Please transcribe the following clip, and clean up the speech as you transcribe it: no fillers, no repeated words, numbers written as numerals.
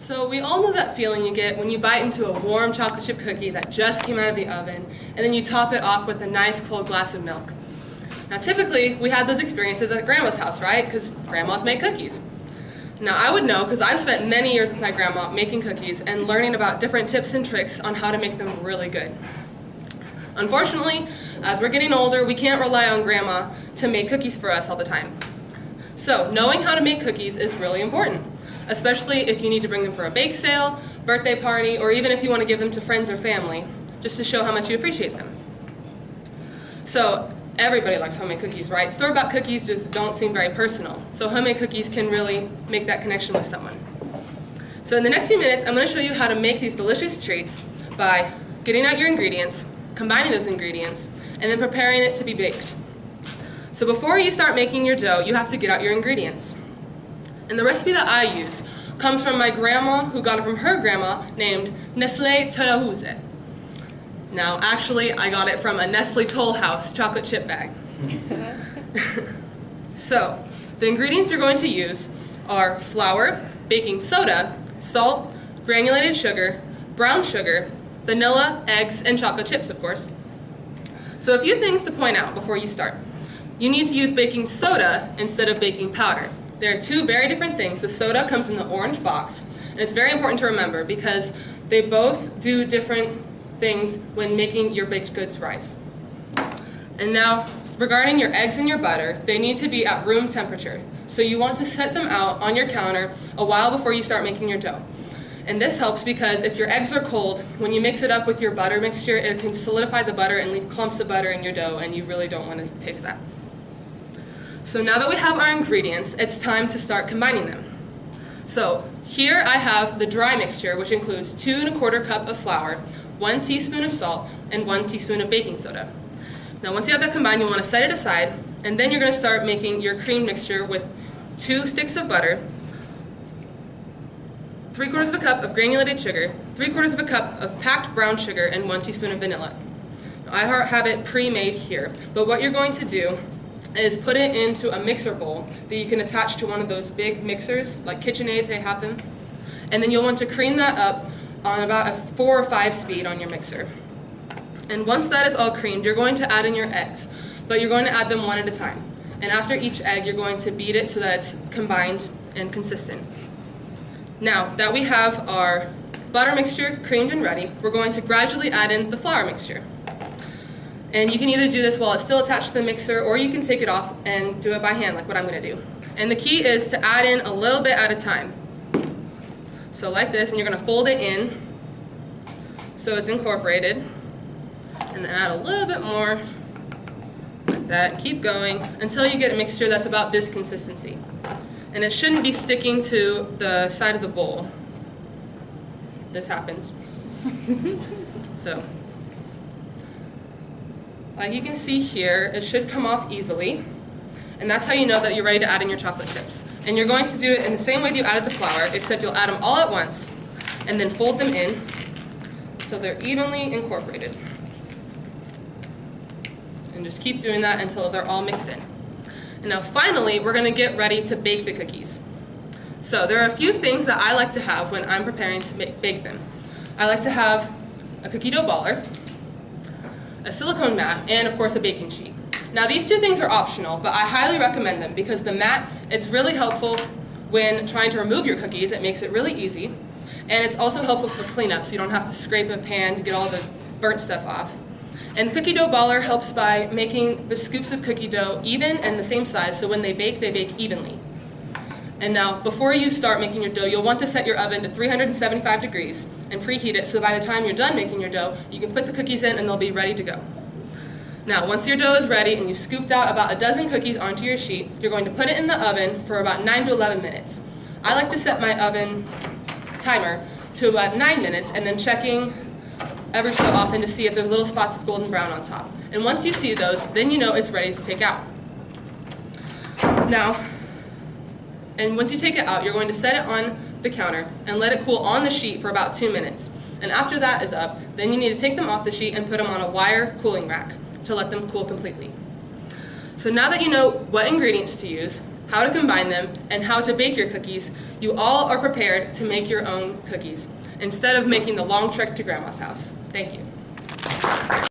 So we all know that feeling you get when you bite into a warm chocolate chip cookie that just came out of the oven, and then you top it off with a nice cold glass of milk. Now typically, we had those experiences at Grandma's house, right? Because grandmas make cookies. Now I would know, because I've spent many years with my grandma making cookies and learning about different tips and tricks on how to make them really good. Unfortunately, as we're getting older, we can't rely on Grandma to make cookies for us all the time. So knowing how to make cookies is really important, especially if you need to bring them for a bake sale, birthday party, or even if you want to give them to friends or family, just to show how much you appreciate them. So everybody likes homemade cookies, right? Store-bought cookies just don't seem very personal, so homemade cookies can really make that connection with someone. So in the next few minutes, I'm going to show you how to make these delicious treats by getting out your ingredients, combining those ingredients, and then preparing it to be baked. So before you start making your dough, you have to get out your ingredients. And the recipe that I use comes from my grandma, who got it from her grandma, named Nestlé Tollhouse. Now, actually, I got it from a Nestle Toll House chocolate chip bag. So, the ingredients you're going to use are flour, baking soda, salt, granulated sugar, brown sugar, vanilla, eggs, and chocolate chips, of course. So a few things to point out before you start. You need to use baking soda instead of baking powder. There are two very different things. The soda comes in the orange box, and it's very important to remember because they both do different things when making your baked goods rise. And now, regarding your eggs and your butter, they need to be at room temperature. So you want to set them out on your counter a while before you start making your dough. And this helps because if your eggs are cold, when you mix it up with your butter mixture, it can solidify the butter and leave clumps of butter in your dough, and you really don't want to taste that. So now that we have our ingredients, it's time to start combining them. So here I have the dry mixture, which includes 2 1/4 cups of flour, 1 teaspoon of salt, and 1 teaspoon of baking soda. Now once you have that combined, you want to set it aside, and then you're going to start making your cream mixture with 2 sticks of butter, 3/4 of a cup of granulated sugar, 3/4 of a cup of packed brown sugar, and 1 teaspoon of vanilla. Now, I have it pre-made here, but what you're going to do is put it into a mixer bowl that you can attach to one of those big mixers, like KitchenAid, they have them. And then you'll want to cream that up on about a 4 or 5 speed on your mixer. And once that is all creamed, you're going to add in your eggs, but you're going to add them one at a time. And after each egg, you're going to beat it so that it's combined and consistent. Now that we have our butter mixture creamed and ready, we're going to gradually add in the flour mixture. And you can either do this while it's still attached to the mixer, or you can take it off and do it by hand, like what I'm going to do. And the key is to add in a little bit at a time. So like this, and you're going to fold it in so it's incorporated. And then add a little bit more, like that. Keep going until you get a mixture that's about this consistency. And it shouldn't be sticking to the side of the bowl. This happens. So, like you can see here, it should come off easily. And that's how you know that you're ready to add in your chocolate chips. And you're going to do it in the same way that you added the flour, except you'll add them all at once, and then fold them in until they're evenly incorporated. And just keep doing that until they're all mixed in. And now finally, we're going to get ready to bake the cookies. So there are a few things that I like to have when I'm preparing to bake them. I like to have a cookie dough baller, a silicone mat, and of course a baking sheet. Now these two things are optional, but I highly recommend them because the mat, it's really helpful when trying to remove your cookies. It makes it really easy. And it's also helpful for cleanup, so you don't have to scrape a pan to get all the burnt stuff off. And the cookie dough baller helps by making the scoops of cookie dough even and the same size, so when they bake evenly. And now, before you start making your dough, you'll want to set your oven to 375 degrees and preheat it so by the time you're done making your dough, you can put the cookies in and they'll be ready to go. Now, once your dough is ready and you've scooped out about a dozen cookies onto your sheet, you're going to put it in the oven for about 9 to 11 minutes. I like to set my oven timer to about 9 minutes and then checking every so often to see if there's little spots of golden brown on top. And once you see those, then you know it's ready to take out. Now, and once you take it out, you're going to set it on the counter and let it cool on the sheet for about 2 minutes. And after that is up, then you need to take them off the sheet and put them on a wire cooling rack to let them cool completely. So now that you know what ingredients to use, how to combine them, and how to bake your cookies, you all are prepared to make your own cookies instead of making the long trek to Grandma's house. Thank you.